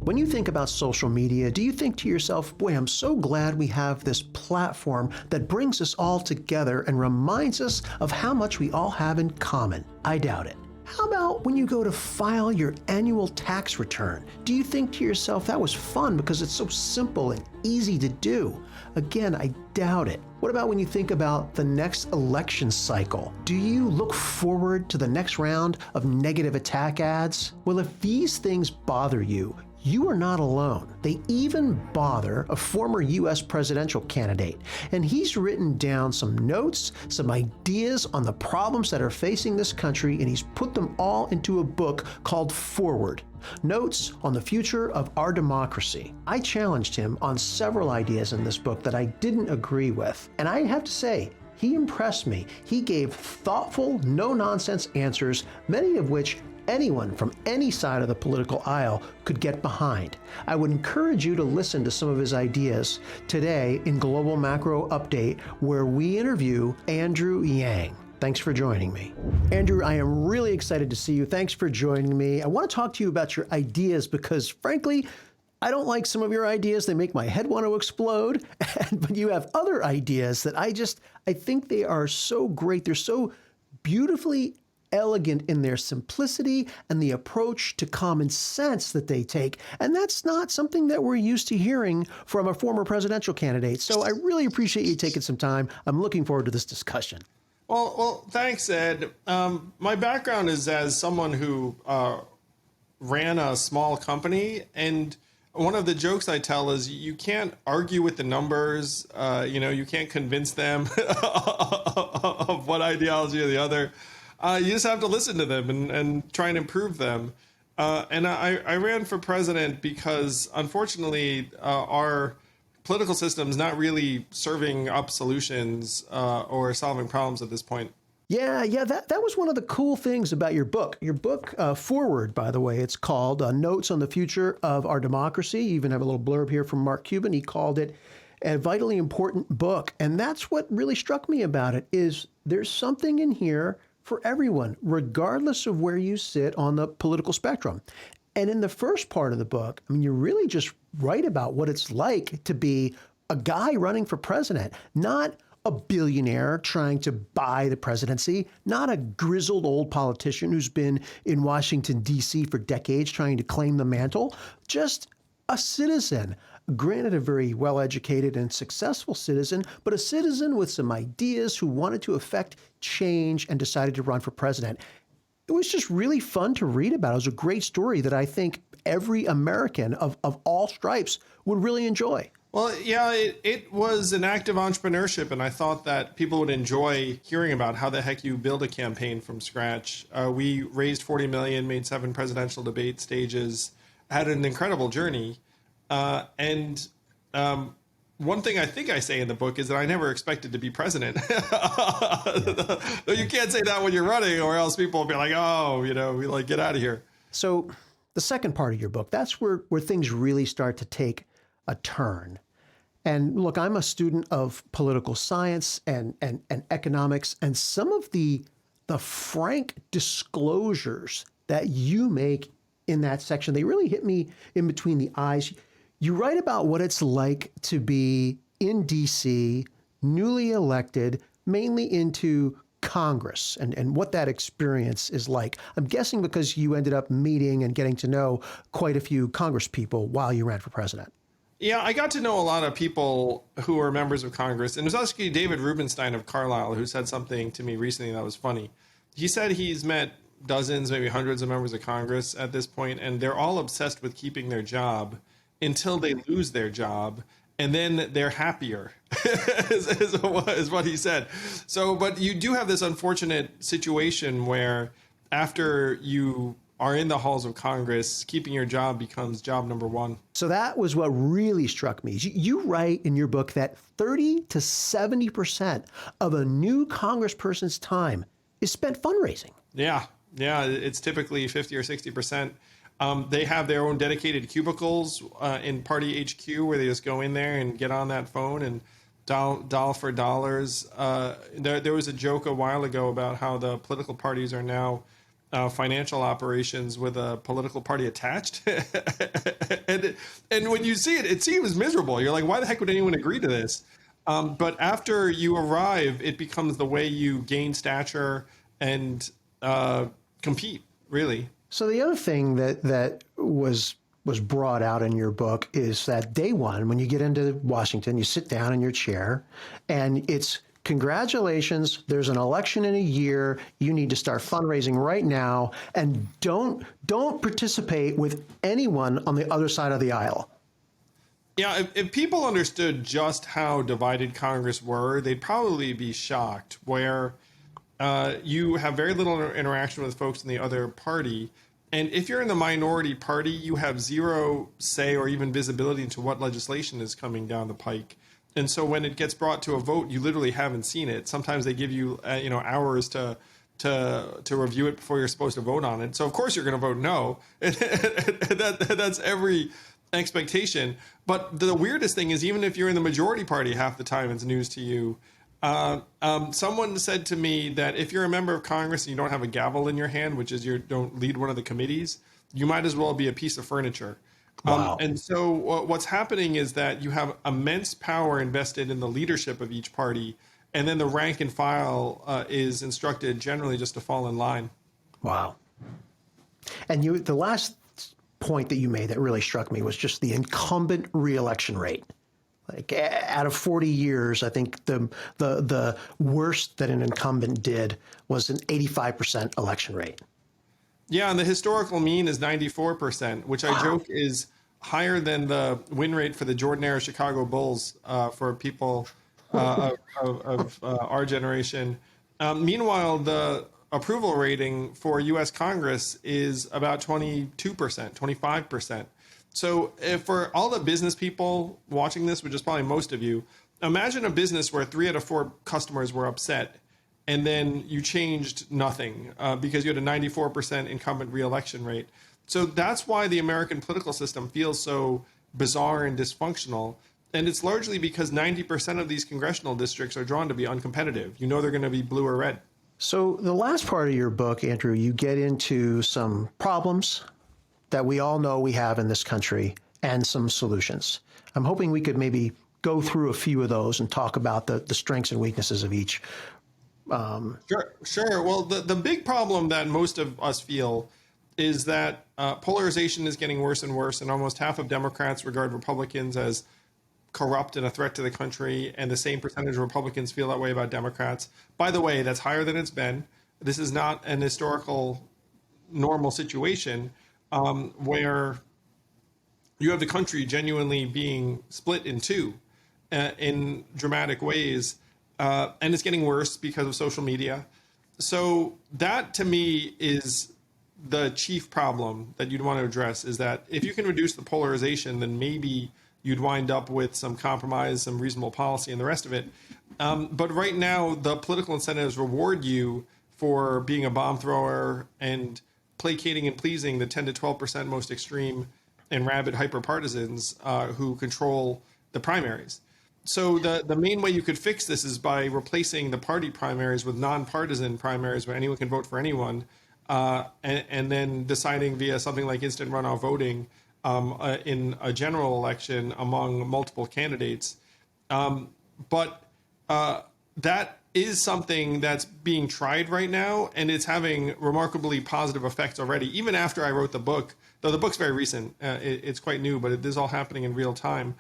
When you think about social media, do you think to yourself, boy, I'm so glad we have this platform that brings us all together and reminds us of how much we all have in common? I doubt it. How about when you go to file your annual tax return? Do you think to yourself, that was fun because it's so simple and easy to do? Again, I doubt it. What about when you think about the next election cycle? Do you look forward to the next round of negative attack ads? Well, if these things bother you, you are not alone. They even bother a former US presidential candidate, and he's written down some notes, some ideas on the problems that are facing this country, and he's put them all into a book called Forward: Notes on the Future of Our Democracy. I challenged him on several ideas in this book that I didn't agree with, and I have to say, he impressed me. He gave thoughtful, no-nonsense answers, many of which anyone from any side of the political aisle could get behind. I would encourage you to listen to some of his ideas today in Global Macro Update, where we interview Andrew Yang. Thanks for joining me. Andrew, I am really excited to see you. Thanks for joining me. I want to talk to you about your ideas because, frankly, I don't like some of your ideas. They make my head want to explode. But you have other ideas that I think they are so great. They're so beautifully elegant in their simplicity and the approach to common sense that they take. And that's not something that we're used to hearing from a former presidential candidate. So I really appreciate you taking some time. I'm looking forward to this discussion. Well, thanks, Ed. My background is as someone who ran a small company, and one of the jokes I tell is you can't argue with the numbers. You can't convince them of one ideology or the other. You just have to listen to them and try and improve them. And I ran for president because, unfortunately, our political system is not really serving up solutions or solving problems at this point. Yeah, that was one of the cool things about your book. Your book, Forward, by the way, it's called Notes on the Future of Our Democracy. You even have a little blurb here from Mark Cuban. He called it a vitally important book. And that's what really struck me about it, is there's something in here for everyone, regardless of where you sit on the political spectrum. And in the first part of the book, I mean, you really just write about what it's like to be a guy running for president, not a billionaire trying to buy the presidency, not a grizzled old politician who's been in Washington, D.C. for decades trying to claim the mantle, just a citizen. Granted, a very well-educated and successful citizen, but a citizen with some ideas who wanted to affect change and decided to run for president. It was just really fun to read about. It was a great story that I think every American of all stripes would really enjoy. Well, yeah, it was an act of entrepreneurship, and I thought that people would enjoy hearing about how the heck you build a campaign from scratch. We raised $40 million, made 7 presidential debate stages, had an incredible journey. And one thing I think I say in the book is that I never expected to be president. Though you can't say that when you're running, or else people will be like, oh, get out of here. So the second part of your book, that's where things really start to take a turn. And look, I'm a student of political science and economics, and some of the frank disclosures that you make in that section, they really hit me in between the eyes. You write about what it's like to be in D.C., newly elected, mainly into Congress, and what that experience is like. I'm guessing because you ended up meeting and getting to know quite a few Congress people while you ran for president. Yeah, I got to know a lot of people who were members of Congress. And there's actually David Rubenstein of Carlisle who said something to me recently that was funny. He said he's met dozens, maybe hundreds of members of Congress at this point, and they're all obsessed with keeping their job until they lose their job, and then they're happier, is what he said. So, but you do have this unfortunate situation where after you are in the halls of Congress, keeping your job becomes job number one. So that was what really struck me. You write in your book that 30 to 70% of a new congressperson's time is spent fundraising. Yeah, it's typically 50 or 60%. They have their own dedicated cubicles in Party HQ where they just go in there and get on that phone and dial for dollars. There was a joke a while ago about how the political parties are now financial operations with a political party attached. and when you see it, it seems miserable. You're like, why the heck would anyone agree to this? But after you arrive, it becomes the way you gain stature and compete, really. So the other thing that was brought out in your book is that day one, when you get into Washington, you sit down in your chair, and it's congratulations, there's an election in a year. You need to start fundraising right now, and don't participate with anyone on the other side of the aisle. Yeah, if people understood just how divided Congress were, they'd probably be shocked. Where you have very little interaction with folks in the other party. And if you're in the minority party, you have zero say or even visibility into what legislation is coming down the pike. And so when it gets brought to a vote, you literally haven't seen it. Sometimes they give you, hours to review it before you're supposed to vote on it. So of course you're going to vote no. That's every expectation. But the weirdest thing is, even if you're in the majority party, half the time it's news to you. Someone said to me that if you're a member of Congress and you don't have a gavel in your hand, which is you don't lead one of the committees, you might as well be a piece of furniture. Wow. And so what's happening is that you have immense power invested in the leadership of each party, and then the rank and file is instructed generally just to fall in line. Wow. And the last point that you made that really struck me was just the incumbent reelection rate. Like out of 40 years, I think the worst that an incumbent did was an 85% election rate. Yeah, and the historical mean is 94%, which I joke is higher than the win rate for the Jordan-era Chicago Bulls for people of our generation. Meanwhile, the approval rating for U.S. Congress is about 22%, 25%. So for all the business people watching this, which is probably most of you, imagine a business where 3 out of 4 customers were upset, and then you changed nothing because you had a 94% incumbent reelection rate. So that's why the American political system feels so bizarre and dysfunctional. And it's largely because 90% of these congressional districts are drawn to be uncompetitive. You know they're going to be blue or red. So the last part of your book, Andrew, you get into some problems that we all know we have in this country and some solutions. I'm hoping we could maybe go through a few of those and talk about the strengths and weaknesses of each. Sure. Well, the big problem that most of us feel is that polarization is getting worse and worse, and almost half of Democrats regard Republicans as corrupt and a threat to the country, and the same percentage of Republicans feel that way about Democrats. By the way, that's higher than it's been. This is not an historical normal situation where you have the country genuinely being split in two in dramatic ways. And it's getting worse because of social media. So that, to me, is the chief problem that you'd want to address, is that if you can reduce the polarization, then maybe you'd wind up with some compromise, some reasonable policy, and the rest of it. But right now, the political incentives reward you for being a bomb thrower and placating and pleasing the 10 to 12% most extreme and rabid hyper-partisans who control the primaries. So the main way you could fix this is by replacing the party primaries with nonpartisan primaries where anyone can vote for anyone, and then deciding via something like instant runoff voting in a general election among multiple candidates. But that is something that's being tried right now, and it's having remarkably positive effects already, even after I wrote the book, though the book's very recent. It's quite new, but it is all happening in real time.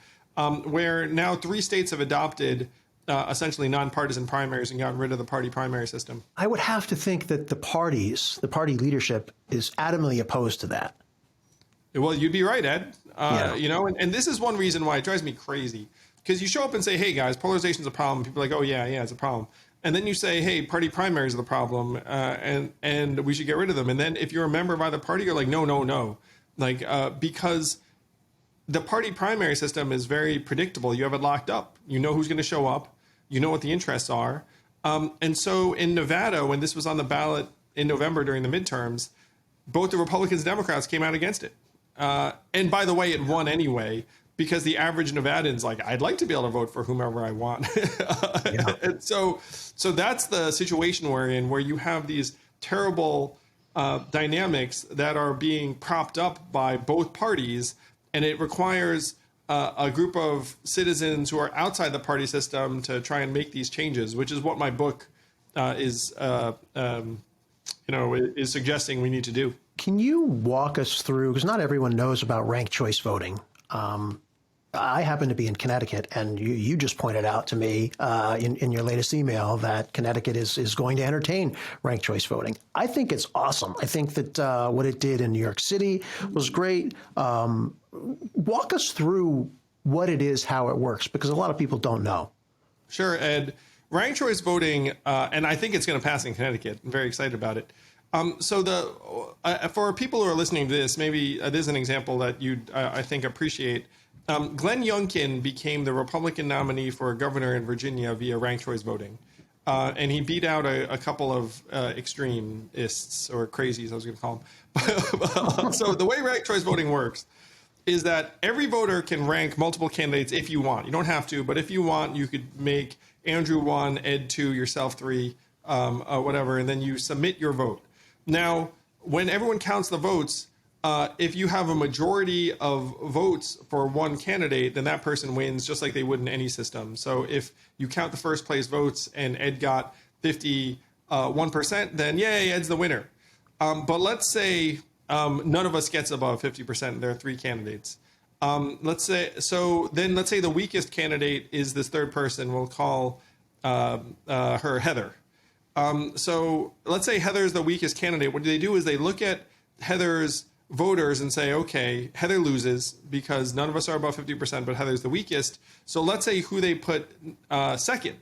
Where now 3 states have adopted essentially nonpartisan primaries and gotten rid of the party primary system. I would have to think that the party leadership is adamantly opposed to that. Well, you'd be right, Ed. Yeah. And this is one reason why it drives me crazy. Because you show up and say, hey, guys, polarization is a problem. People are like, oh, yeah, it's a problem. And then you say, hey, party primaries are the problem, and we should get rid of them. And then if you're a member of either party, you're like, no. Because the party primary system is very predictable. You have it locked up. You know who's going to show up. You know what the interests are. And so in Nevada, when this was on the ballot in November during the midterms, both the Republicans and Democrats came out against it. And by the way, it won anyway, because the average Nevadan's like, I'd like to be able to vote for whomever I want. Yeah. And so that's the situation we're in, where you have these terrible dynamics that are being propped up by both parties. And it requires a group of citizens who are outside the party system to try and make these changes, which is what my book is suggesting we need to do. Can you walk us through, because not everyone knows about ranked choice voting. I happen to be in Connecticut, and you just pointed out to me in your latest email that Connecticut is going to entertain ranked choice voting. I think it's awesome. I think that what it did in New York City was great. Walk us through what it is, how it works, because a lot of people don't know. Sure, Ed. Ranked choice voting, and I think it's going to pass in Connecticut. I'm very excited about it. For people who are listening to this, maybe there's an example that you'd, I think, appreciate. Glenn Youngkin became the Republican nominee for governor in Virginia via ranked choice voting. And he beat out a couple of extremists, or crazies, I was going to call them. So the way ranked choice voting works is that every voter can rank multiple candidates if you want. You don't have to, but if you want, you could make Andrew 1, Ed 2, yourself 3, whatever, and then you submit your vote. Now, when everyone counts the votes, if you have a majority of votes for one candidate, then that person wins, just like they would in any system. So if you count the first place votes and Ed got 51%, then yay, Ed's the winner. But let's say none of us gets above 50%. There are 3 candidates. Let's say the weakest candidate is this third person. We'll call her Heather. So let's say Heather is the weakest candidate. What do is they look at Heather's voters and say, okay, Heather loses because none of us are above 50%, but Heather's the weakest. So let's say who they put second,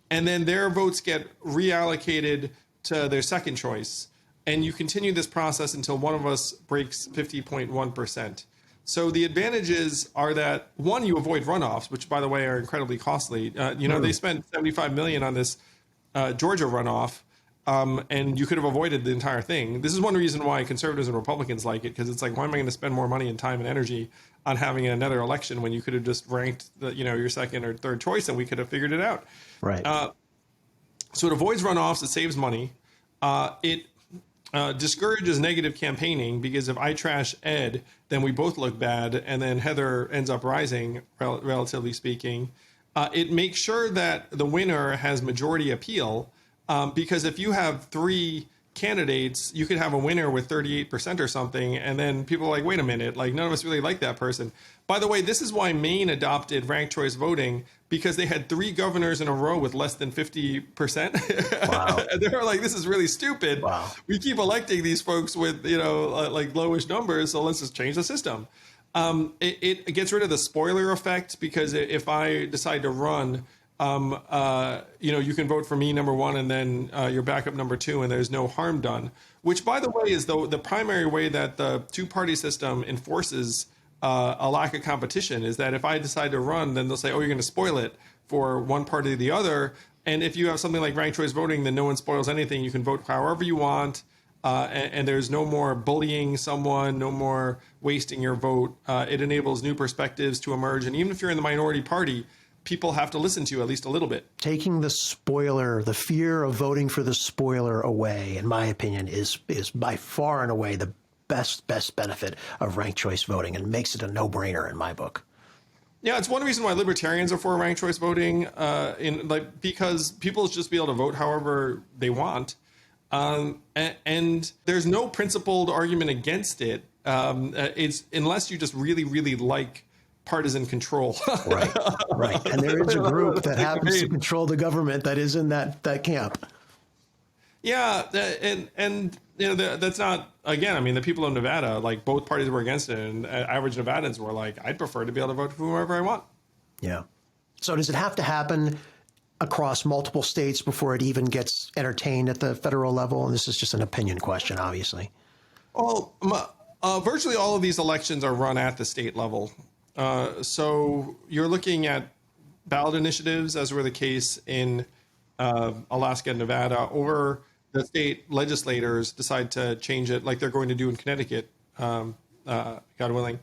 and then their votes get reallocated to their second choice. And you continue this process until one of us breaks 50.1%. So the advantages are that, one, you avoid runoffs, which, by the way, are incredibly costly. They spent $75 million on this Georgia runoff, and you could have avoided the entire thing. This is one reason why conservatives and Republicans like it, because it's like, why am I going to spend more money and time and energy on having another election when you could have just ranked your second or third choice and we could have figured it out. Right. So it avoids runoffs. It saves money. It discourages negative campaigning, because if I trash Ed, then we both look bad, and then Heather ends up rising, relatively speaking. It makes sure that the winner has majority appeal, because if you have 3 candidates, you could have a winner with 38% or something, and then people are like, wait a minute, like none of us really like that person. By the way, this is why Maine adopted ranked choice voting, because they had 3 governors in a row with less than 50%. Wow. And they were like, this is really stupid. Wow. We keep electing these folks with, like lowish numbers, so let's just change the system. It gets rid of the spoiler effect, because if I decide to run, you can vote for me number 1 and then your backup number 2, and there's no harm done. Which, by the way, is the primary way that the 2-party system enforces a lack of competition, is that if I decide to run, then they'll say, oh, you're going to spoil it for one party or the other. And if you have something like ranked choice voting, then no one spoils anything. You can vote however you want. And there's no more bullying someone, no more wasting your vote. It enables new perspectives to emerge. And even if you're in the minority party, people have to listen to you at least a little bit. Taking the spoiler, the fear of voting for the spoiler away, in my opinion, is by far and away the best benefit of ranked choice voting, and makes it a no-brainer in my book. Yeah, it's one reason why libertarians are for ranked choice voting, because people just be able to vote however they want. And there's no principled argument against it. It's unless you just really, really like partisan control. Right. And there is a group that happens to control the government that is in that camp. Yeah, and that's not, again, I mean, the people of Nevada, like both parties were against it, and average Nevadans were like, I'd prefer to be able to vote for whoever I want. Yeah. So does it have to happen across multiple states before it even gets entertained at the federal level? And this is just an opinion question, obviously. Well, virtually all of these elections are run at the state level. So you're looking at ballot initiatives, as were the case in Alaska and Nevada, or the state legislators decide to change it like they're going to do in Connecticut, God willing.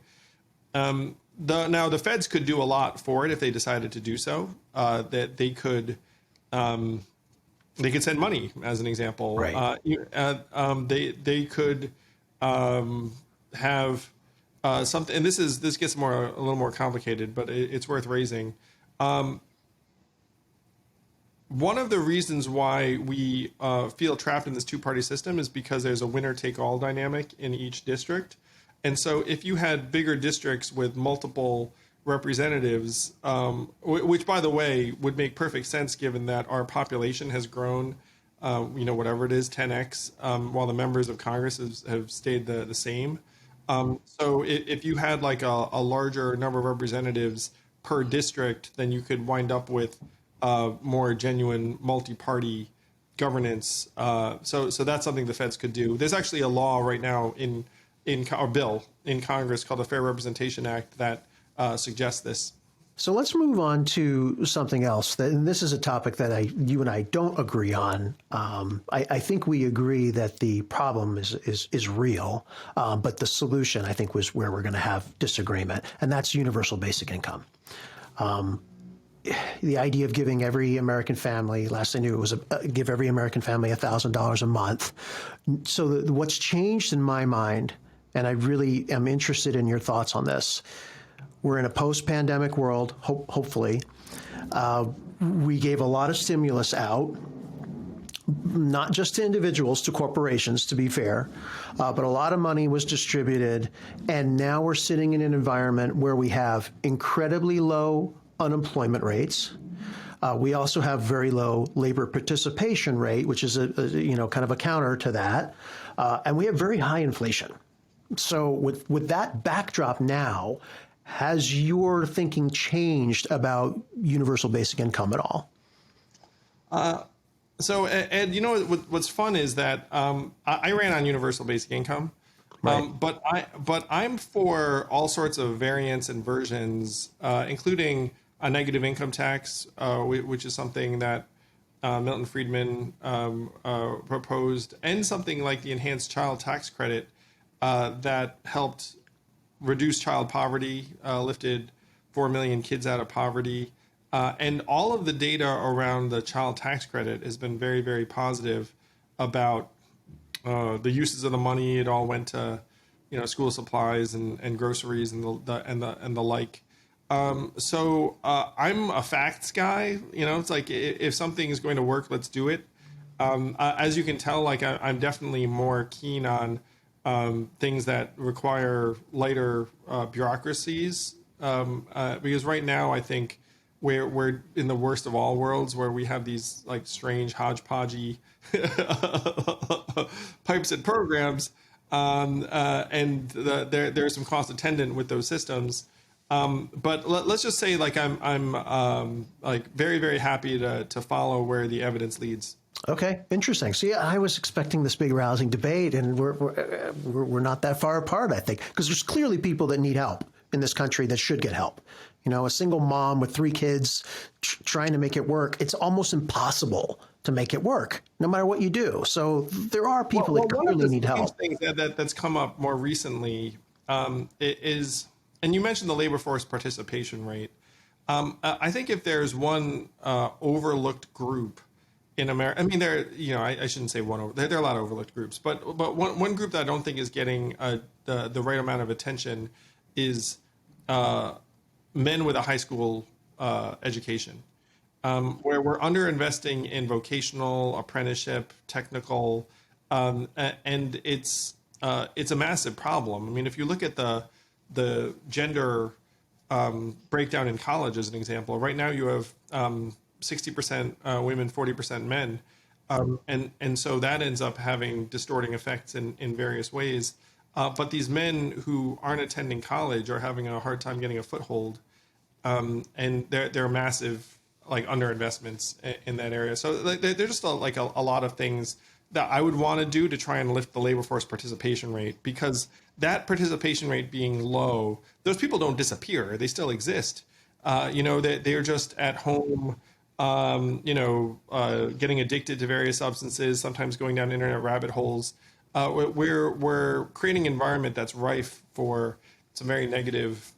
Now, the feds could do a lot for it if they decided to do so. That they could send money, as an example. Right. They could have something, and this gets a little more complicated, but it's worth raising. One of the reasons why we feel trapped in this two-party system is because there's a winner-take-all dynamic in each district. And so if you had bigger districts with multiple representatives, which, by the way, would make perfect sense given that our population has grown, whatever it is, 10x, while the members of Congress have stayed the same. So if you had like a larger number of representatives per district, then you could wind up with more genuine multi-party governance. So that's something the feds could do. There's actually a law right now or bill in Congress called the Fair Representation Act that suggests this. So let's move on to something else. And this is a topic that you and I don't agree on. I think we agree that the problem is real, but the solution, I think, was where we're going to have disagreement, and that's universal basic income. The idea of giving every American family, last I knew, it was give every American family $1,000 a month. So what's changed in my mind, and I really am interested in your thoughts on this. We're in a post-pandemic world, hopefully. We gave a lot of stimulus out, not just to individuals, to corporations, to be fair, but a lot of money was distributed. And now we're sitting in an environment where we have incredibly low unemployment rates. We also have very low labor participation rate, which is kind of a counter to that. And we have very high inflation. So with that backdrop now, has your thinking changed about universal basic income at all? So, Ed, what's fun is that I ran on universal basic income, right. But I'm for all sorts of variants and versions, including a negative income tax, which is something that Milton Friedman proposed, and something like the enhanced child tax credit that helped reduce child poverty, lifted 4 million kids out of poverty. And all of the data around the child tax credit has been very, very positive about the uses of the money. It all went to, school supplies and groceries and the like. So I'm a facts guy. It's like if something is going to work, let's do it. As you can tell, like I'm definitely more keen on things that require lighter bureaucracies, because right now I think we're in the worst of all worlds, where we have these like strange hodgepodgey pipes and programs, and there's some cost attendant with those systems. But let's just say like I'm like very, very happy to follow where the evidence leads. Okay, interesting. See, I was expecting this big rousing debate, and we're not that far apart, I think, because there's clearly people that need help in this country that should get help. A single mom with 3 kids trying to make it work, it's almost impossible to make it work, no matter what you do. So there are people that clearly need help. One of the things that's come up more recently is, and you mentioned the labor force participation rate. I think if there's one overlooked group in America, I mean, I shouldn't say one there are a lot of overlooked groups, but one group that I don't think is getting the right amount of attention is men with a high school education, where we're underinvesting in vocational, apprenticeship, technical, and it's a massive problem. I mean, if you look at the gender breakdown in college as an example, right now you have 60% women, 40% men. And so that ends up having distorting effects in various ways. But these men who aren't attending college are having a hard time getting a foothold. And there are massive like underinvestments in that area. So like, there's just a lot of things that I would want to do to try and lift the labor force participation rate, because that participation rate being low, those people don't disappear. They still exist. They're just at home, getting addicted to various substances, sometimes going down internet rabbit holes. We're creating an environment that's rife for some very negative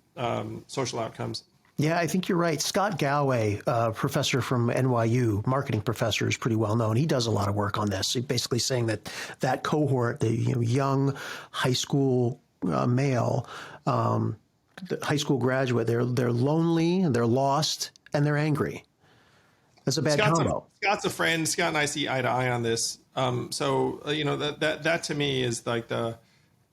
social outcomes. Yeah, I think you're right. Scott Galloway, professor from NYU, marketing professor, is pretty well known. He does a lot of work on this. He's basically saying that cohort, the young high school male, high school graduate. They're lonely, they're lost, and they're angry. That's a bad combo. Scott's a friend. Scott and I see eye to eye on this. That to me is like the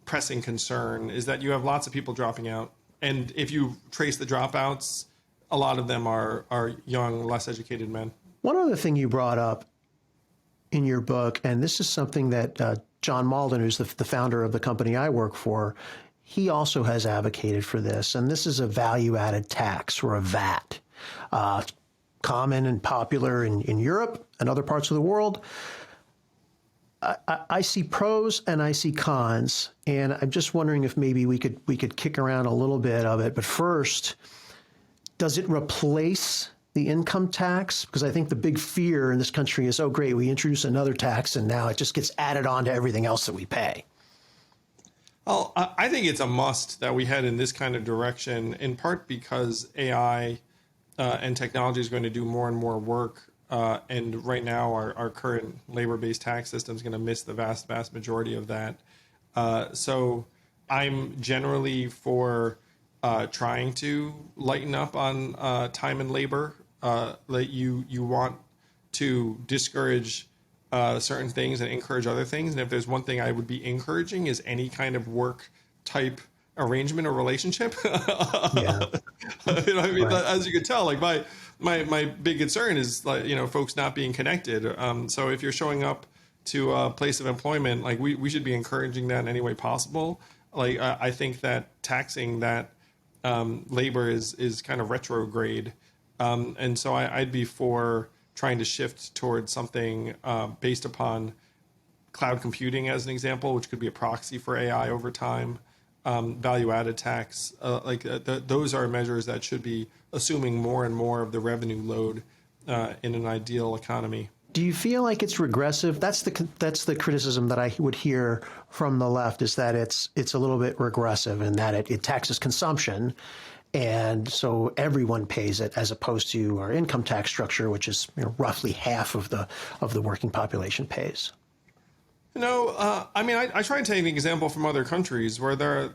pressing concern, is that you have lots of people dropping out, and if you trace the dropouts, a lot of them are young, less educated men. One other thing you brought up in your book, and this is something that John Malden, who's the founder of the company I work for, he also has advocated for this, and this is a value-added tax, or a VAT. Common and popular in Europe and other parts of the world. I see pros and I see cons, and I'm just wondering if maybe we could kick around a little bit of it. But first, does it replace the income tax? Because I think the big fear in this country is, oh, great, we introduce another tax, and now it just gets added on to everything else that we pay. Well, I think it's a must that we head in this kind of direction, in part because AI and technology is going to do more and more work. And right now, our current labor-based tax system is going to miss the vast, vast majority of that. So I'm generally for trying to lighten up on time and labor. That you want to discourage certain things and encourage other things. And if there's one thing I would be encouraging, is any kind of work type arrangement or relationship. Yeah. I mean, Right. as you can tell, like my big concern is, like, folks not being connected. So if you're showing up to a place of employment, like we should be encouraging that in any way possible. Like I think that taxing that labor is kind of retrograde. And so I'd be for trying to shift towards something based upon cloud computing, as an example, which could be a proxy for AI over time. Value-added tax, those are measures that should be assuming more and more of the revenue load in an ideal economy. Do you feel like it's regressive? That's the criticism that I would hear from the left, is that it's a little bit regressive in that it taxes consumption, and so everyone pays it, as opposed to our income tax structure, which is roughly half of the working population pays. I mean, I try and take an example from other countries where there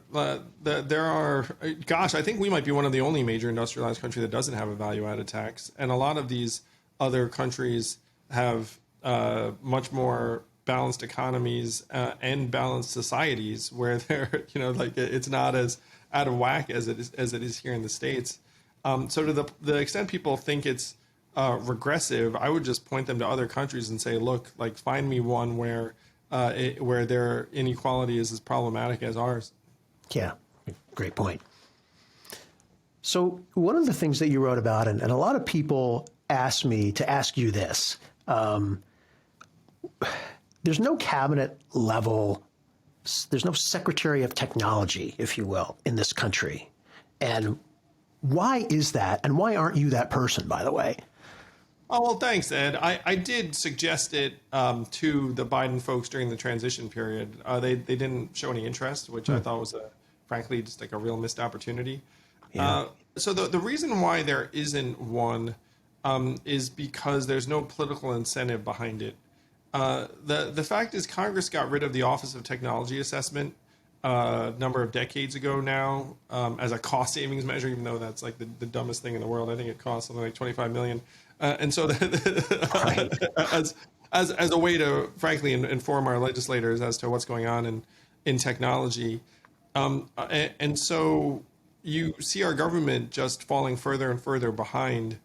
are, gosh, I think we might be one of the only major industrialized country that doesn't have a value-added tax, and a lot of these other countries have much more balanced economies and balanced societies where they're, it's not as out of whack as it is here in the States. So to the extent people think it's regressive, I would just point them to other countries and say, look, like, find me one where their inequality is as problematic as ours. Yeah, great point. So one of the things that you wrote about, and a lot of people asked me to ask you this, there's no cabinet level, there's no Secretary of Technology, if you will, in this country. And why is that? And why aren't you that person, by the way? Oh, well, thanks, Ed. I did suggest it to the Biden folks during the transition period. They didn't show any interest, which I thought was, frankly, just like a real missed opportunity. Yeah. So the reason why there isn't one is because there's no political incentive behind it. The fact is, Congress got rid of the Office of Technology Assessment a number of decades ago now as a cost savings measure, even though that's like the dumbest thing in the world. I think it costs something like $25 million. And so Right. as a way to, frankly, inform our legislators as to what's going on in technology. And so you see our government just falling further and further behind.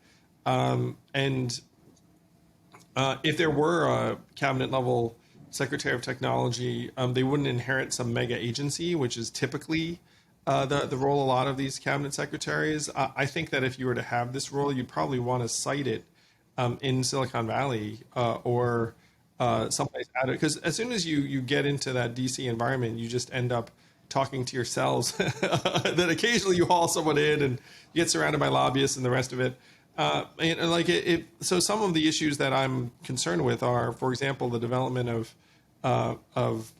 And if there were a cabinet level Secretary of Technology, they wouldn't inherit some mega agency, which is typically the role a lot of these cabinet secretaries. I think that if you were to have this role, you'd probably want to cite it in Silicon Valley or someplace out of it. Because as soon as you get into that DC environment, you just end up talking to yourselves. Then occasionally you haul someone in and you get surrounded by lobbyists and the rest of it. So some of the issues that I'm concerned with are, for example, the development of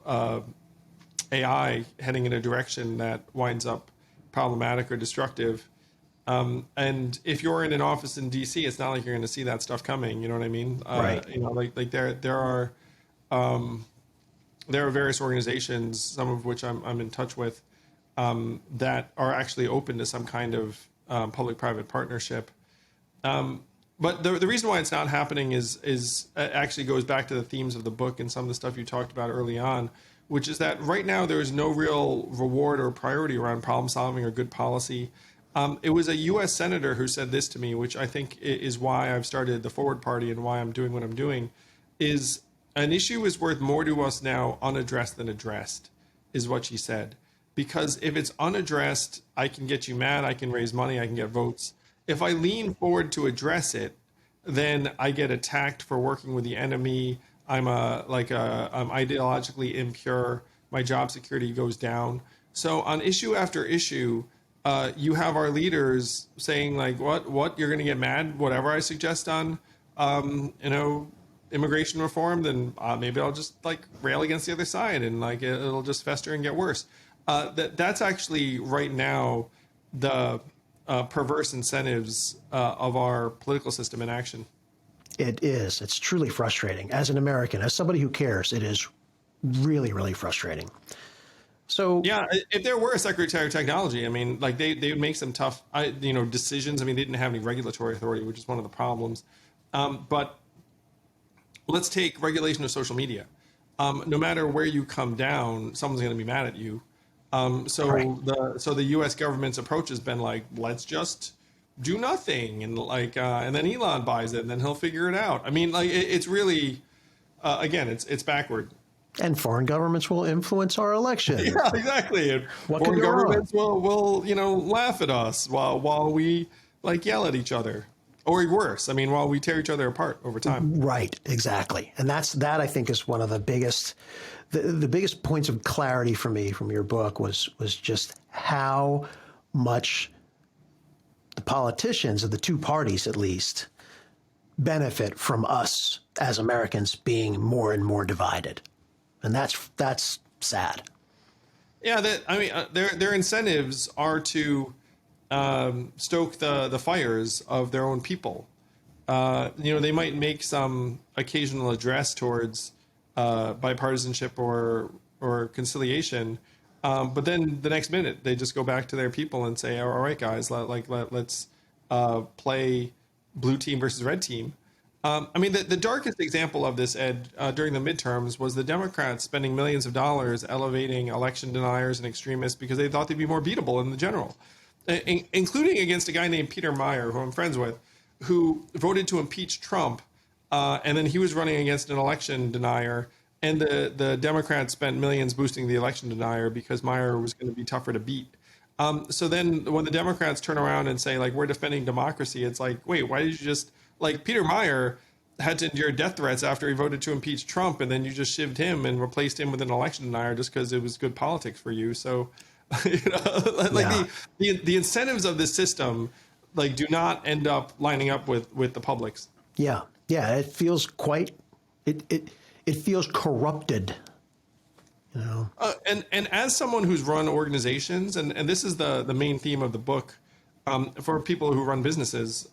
AI heading in a direction that winds up problematic or destructive. And if you're in an office in DC, it's not like you're going to see that stuff coming. You know what I mean? Right. There are various organizations, some of which I'm in touch with, that are actually open to some kind of public-private partnership. But the reason why it's not happening is actually goes back to the themes of the book and some of the stuff you talked about early on, which is that right now there is no real reward or priority around problem solving or good policy. It was a U.S. senator who said this to me, which I think is why I've started the Forward Party and why I'm doing what I'm doing, is an issue is worth more to us now unaddressed than addressed, is what she said. Because if it's unaddressed, I can get you mad, I can raise money, I can get votes. If I lean forward to address it, then I get attacked for working with the enemy. I'm ideologically impure. My job security goes down. So on issue after issue, you have our leaders saying like, what you're going to get mad, whatever I suggest on, immigration reform, then maybe I'll just like rail against the other side and like it'll just fester and get worse. That's actually right now the perverse incentives of our political system in action. It is. It's truly frustrating. As an American, as somebody who cares, it is really, really frustrating. So yeah, if there were a Secretary of Technology, I mean, like they would make some tough, decisions. I mean, they didn't have any regulatory authority, which is one of the problems. But let's take regulation of social media. No matter where you come down, someone's going to be mad at you. So the U.S. government's approach has been like, let's just do nothing, and and then Elon buys it, and then he'll figure it out. I mean, it's really, again, it's backward. And foreign governments will influence our election. Yeah, exactly. And foreign governments will laugh at us while we yell at each other, or worse. I mean, while we tear each other apart over time. Right. Exactly. And that I think is one of the biggest. The biggest points of clarity for me from your book was just how much the politicians of the two parties, at least, benefit from us as Americans being more and more divided, and that's sad. Yeah, their incentives are to stoke the fires of their own people. They might make some occasional address towards bipartisanship or conciliation, but then the next minute they just go back to their people and say, "All right, guys, let's play blue team versus red team." The darkest example of this, Ed, during the midterms was the Democrats spending millions of dollars elevating election deniers and extremists because they thought they'd be more beatable in the general, including against a guy named Peter Meyer, who I'm friends with, who voted to impeach Trump. And then he was running against an election denier, and the Democrats spent millions boosting the election denier because Meyer was going to be tougher to beat. So then when the Democrats turn around and say, like, we're defending democracy, it's like, wait, why did you just, like, Peter Meyer had to endure death threats after he voted to impeach Trump, and then you just shivved him and replaced him with an election denier just because it was good politics for you. So, the incentives of this system, do not end up lining up with the public's. Yeah. Yeah, it feels it feels corrupted, And as someone who's run organizations, and this is the main theme of the book, for people who run businesses,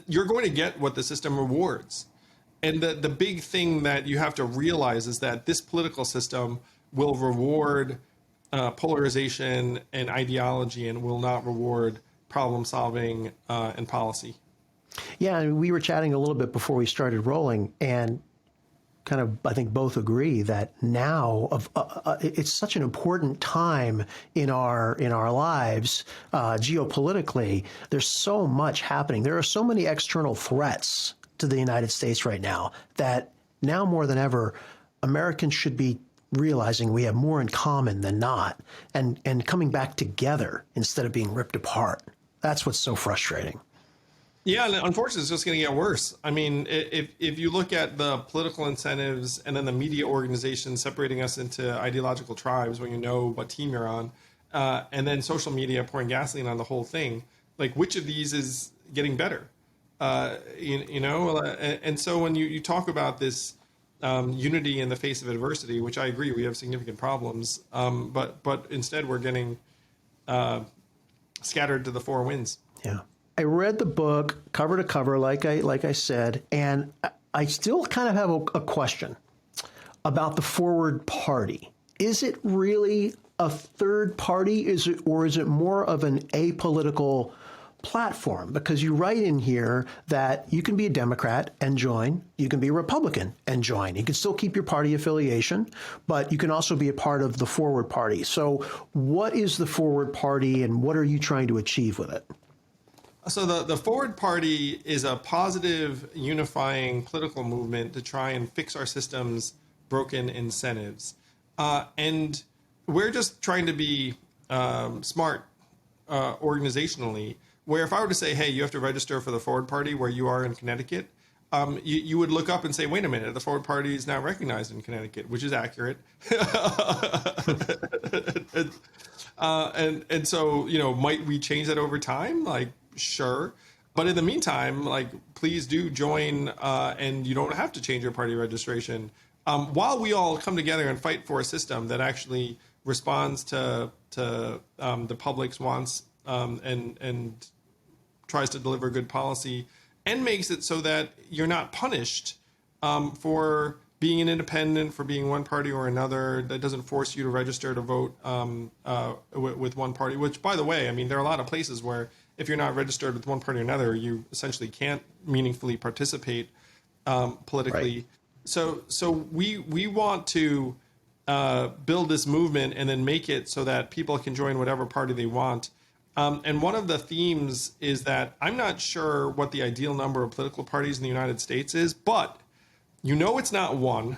you're going to get what the system rewards. And the big thing that you have to realize is that this political system will reward polarization and ideology and will not reward problem solving and policy. Yeah, and we were chatting a little bit before we started rolling, and kind of, I think, both agree that now it's such an important time in our lives geopolitically. There's so much happening. There are so many external threats to the United States right now that now more than ever, Americans should be realizing we have more in common than not, and coming back together instead of being ripped apart. That's what's so frustrating. Yeah, and unfortunately, it's just going to get worse. I mean, if you look at the political incentives and then the media organizations separating us into ideological tribes when you know what team you're on, and then social media pouring gasoline on the whole thing, like, which of these is getting better? And so when you talk about this unity in the face of adversity, which I agree, we have significant problems, but instead we're getting scattered to the four winds. Yeah. I read the book cover to cover, like I said, and I still kind of have a question about the Forward Party. Is it really a third party? Is it more of an apolitical platform? Because you write in here that you can be a Democrat and join, you can be a Republican and join. You can still keep your party affiliation, but you can also be a part of the Forward Party. So what is the Forward Party and what are you trying to achieve with it? So the Forward Party is a positive, unifying political movement to try and fix our system's broken incentives. And we're just trying to be smart organizationally, where if I were to say, hey, you have to register for the Forward Party where you are in Connecticut, you would look up and say, wait a minute, the Forward Party is now recognized in Connecticut, which is accurate. And so, might we change that over time? Like, sure. But in the meantime, like, please do join, and you don't have to change your party registration. While we all come together and fight for a system that actually responds to the public's wants and tries to deliver good policy and makes it so that you're not punished for being an independent, for being one party or another, that doesn't force you to register to vote with one party, which, by the way, I mean, there are a lot of places where if you're not registered with one party or another, you essentially can't meaningfully participate politically. Right. So we want to build this movement and then make it so that people can join whatever party they want. And one of the themes is that I'm not sure what the ideal number of political parties in the United States is, but it's not one.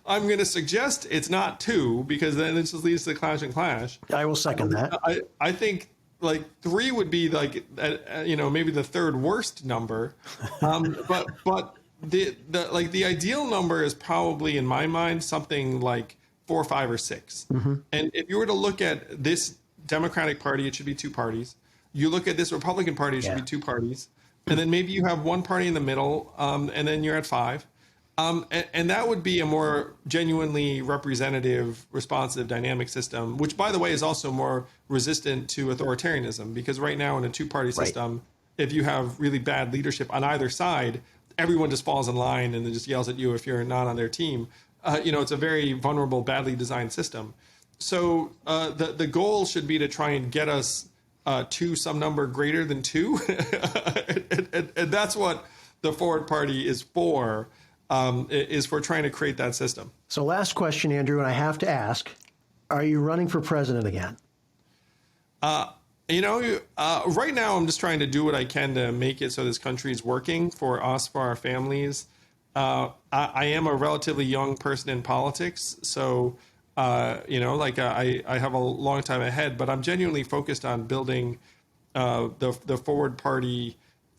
I'm going to suggest it's not two, because then it just leads to clash and clash. I will second that. I think like three would be like, maybe the third worst number. But the ideal number is probably, in my mind, something like 4, 5, or 6. Mm-hmm. And if you were to look at this Democratic Party, it should be two parties. You look at this Republican Party, it should be two parties. And then maybe you have one party in the middle, and then you're at 5. And that would be a more genuinely representative, responsive, dynamic system, which, by the way, is also more resistant to authoritarianism, because right now in a two-party system, if you have really bad leadership on either side, everyone just falls in line and then just yells at you if you're not on their team. It's a very vulnerable, badly designed system. So the goal should be to try and get us to some number greater than 2. and that's what the Forward Party is for trying to create that system. So last question, Andrew, and I have to ask, are you running for president again? Right now I'm just trying to do what I can to make it so this country is working for us, for our families. I am a relatively young person in politics, so I have a long time ahead, but I'm genuinely focused on building the Forward Party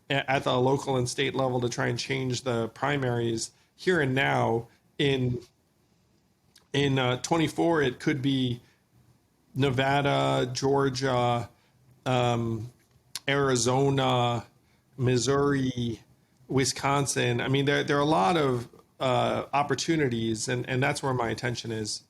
at the local and state level to try and change the primaries here and now. In 24, it could be Nevada, Georgia, Arizona, Missouri, Wisconsin. I mean, there are a lot of opportunities, and that's where my attention is.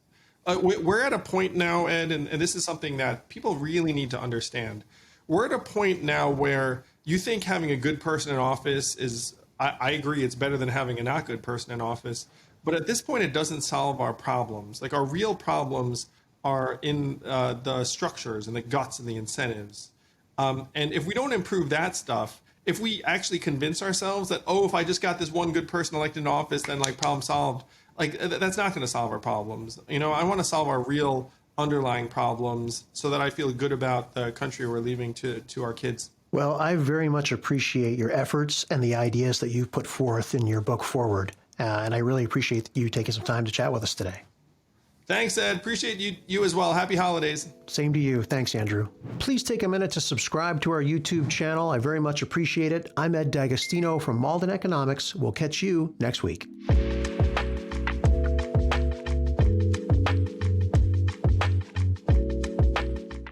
We're at a point now, Ed, and this is something that people really need to understand. We're at a point now where you think having a good person in office is, I agree, it's better than having a not good person in office. But at this point, it doesn't solve our problems. Like, our real problems are in the structures and the guts and the incentives. And if we don't improve that stuff, if we actually convince ourselves that, if I just got this one good person elected in office, then like problem solved, like that's not going to solve our problems. I want to solve our real underlying problems so that I feel good about the country we're leaving to our kids. Well, I very much appreciate your efforts and the ideas that you've put forth in your book Forward. And I really appreciate you taking some time to chat with us today. Thanks, Ed. Appreciate you as well. Happy holidays. Same to you. Thanks, Andrew. Please take a minute to subscribe to our YouTube channel. I very much appreciate it. I'm Ed D'Agostino from Malden Economics. We'll catch you next week.